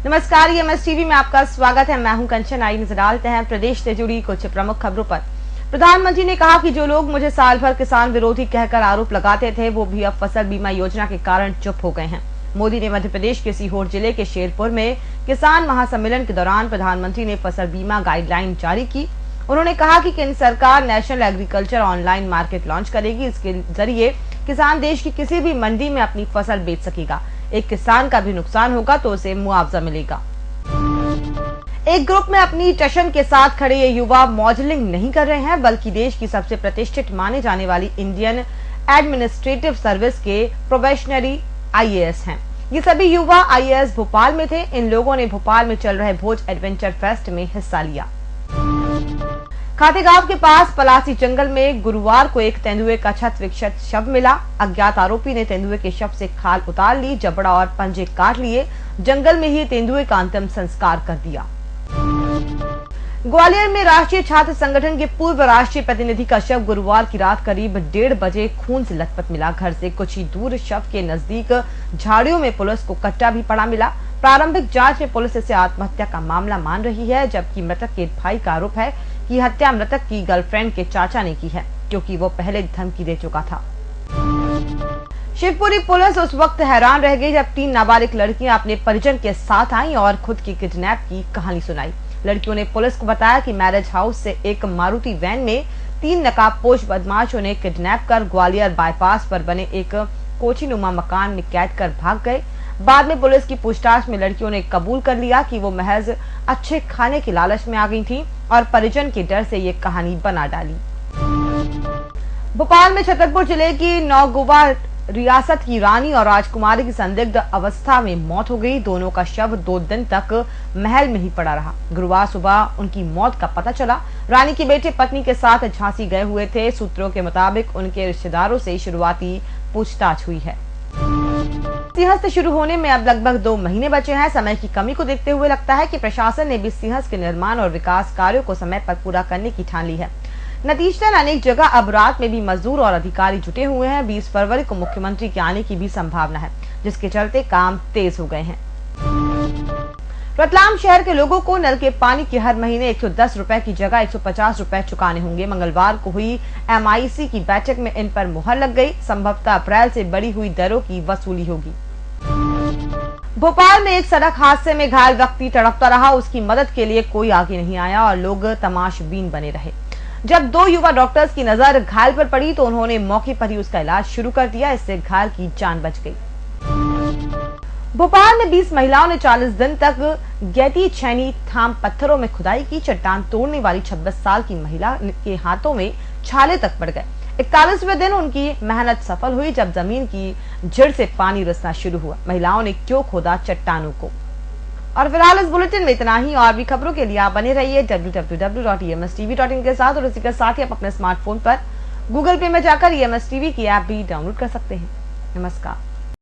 नमस्कार, EMS TV में आपका स्वागत है। मैं हूं कंचन। आई नजर डालते हैं प्रदेश से जुड़ी कुछ प्रमुख खबरों पर। प्रधानमंत्री ने कहा कि जो लोग मुझे साल भर किसान विरोधी कहकर आरोप लगाते थे, वो भी अब फसल बीमा योजना के कारण चुप हो गए हैं। मोदी ने मध्य प्रदेश के सीहोर जिले के शेरपुर में किसान महासम्मेलन के दौरान प्रधानमंत्री ने फसल बीमा गाइडलाइन जारी की। उन्होंने कहा कि केंद्र सरकार national agriculture online market launch करेगी। इसके जरिए किसान देश की किसी भी मंडी में अपनी फसल बेच सकेगा। एक किसान का भी नुकसान होगा तो उसे मुआवजा मिलेगा। एक ग्रुप में अपनी टशन के साथ खड़े ये युवा मॉडलिंग नहीं कर रहे हैं, बल्कि देश की सबसे प्रतिष्ठित माने जाने वाली इंडियन एडमिनिस्ट्रेटिव सर्विस के प्रोबेशनरी IAS हैं। ये सभी युवा IAS भोपाल में थे। इन लोगों ने भोपाल में चल रहे भोज एडवेंचर फेस्ट में हिस्सा लिया। खातेगांव के पास पलासी जंगल में गुरुवार को एक तेंदुए का क्षत विक्षत शव मिला। अज्ञात आरोपी ने तेंदुए के शव से खाल उतार ली, जबड़ा और पंजे काट लिए। जंगल में ही तेंदुए का अंतिम संस्कार कर दिया। ग्वालियर में राष्ट्रीय छात्र संगठन के पूर्व राष्ट्रीय प्रतिनिधि का शव गुरुवार की रात करीब 1:30 बजे खून से लथपथ मिला। घर से कुछ ही दूर शव के नजदीक झाड़ियों में पुलिस को कट्टा भी पड़ा मिला। प्रारंभिक जांच में पुलिस इसे आत्महत्या का मामला मान रही है, जबकि मृतक के भाई का आरोप है कि हत्या मृतक की गर्लफ्रेंड के चाचा ने की है, क्योंकि वो पहले धमकी दे चुका था। शिवपुरी पुलिस उस वक्त हैरान रह गई जब 3 नाबालिग लड़कियां अपने परिजन के साथ आईं और खुद की किडनैप की कहानी सुनाई। लड़कियों ने पुलिस को बताया कि मैरिज हाउस से एक मारुति वैन में 3 नकाबपोश बदमाश उन्हें किडनैप कर ग्वालियर बाईपास पर बने एक कोठीनुमा मकान में कैद कर भाग गए। बाद में पुलिस की पूछताछ में लड़कियों ने कबूल कर लिया कि वो महज अच्छे खाने की लालच में आ गई थीं और परिजन के डर से ये कहानी बना डाली। भोपाल में छतरपुर जिले की नौगुवा रियासत की रानी और राजकुमारी की संदिग्ध अवस्था में मौत हो गई। दोनों का शव 2 दिन तक महल में ही पड़ा रहा। गुरुवार सुबह उनकी मौत का पता चला। रानी के बेटे पत्नी के साथ झांसी गए हुए थे। सूत्रों के मुताबिक उनके रिश्तेदारों से शुरुआती पूछताछ हुई है। सिंहस्थ शुरू होने में अब लगभग 2 महीने बचे हैं। समय की कमी को देखते हुए लगता है कि प्रशासन ने भी सिंहस्थ के निर्माण और विकास कार्यों को समय पर पूरा करने की ठान ली है। नतीजतन अनेक जगह अब रात में भी मजदूर और अधिकारी जुटे हुए हैं। 20 फरवरी को मुख्यमंत्री के आने की भी संभावना है, जिसके चलते काम तेज हो गए हैं। रतलाम शहर के लोगों को नल के पानी के हर महीने 110 रुपए की जगह 150 रुपए चुकाने होंगे। मंगलवार को हुई MIC की बैठक में इन पर मुहर लग गई। संभवतः अप्रैल से बढ़ी हुई दरों की वसूली होगी। भोपाल में एक सड़क हादसे में घायल व्यक्ति तड़पता रहा। उसकी मदद के लिए कोई आगे नहीं आया और लोग तमाशबीन बने रहे। जब 2 युवा डॉक्टर्स की नजर घायल पर पड़ी तो उन्होंने मौके पर ही उसका इलाज शुरू कर दिया। इससे घायल की जान बच गई। भोपाल में 20 महिलाओं ने 40 दिन तक गैती छैनी थाम पत्थरों में खुदाई की। चट्टान तोड़ने वाली 26 साल की महिला के हाथों में छाले तक पड़ गए। 41वें दिन उनकी मेहनत सफल हुई जब जमीन की जड़ से पानी रिसना शुरू हुआ। महिलाओं ने क्यों खोदा चट्टानों को। और फिलहाल इस बुलेटिन में इतना ही। और भी खबरों के लिए आप बने रहिए www.emstv.in के साथ। और इसी के साथ ही आप अपने स्मार्टफोन पर गूगल पे में जाकर EMS TV की ऐप भी डाउनलोड कर सकते हैं। नमस्कार।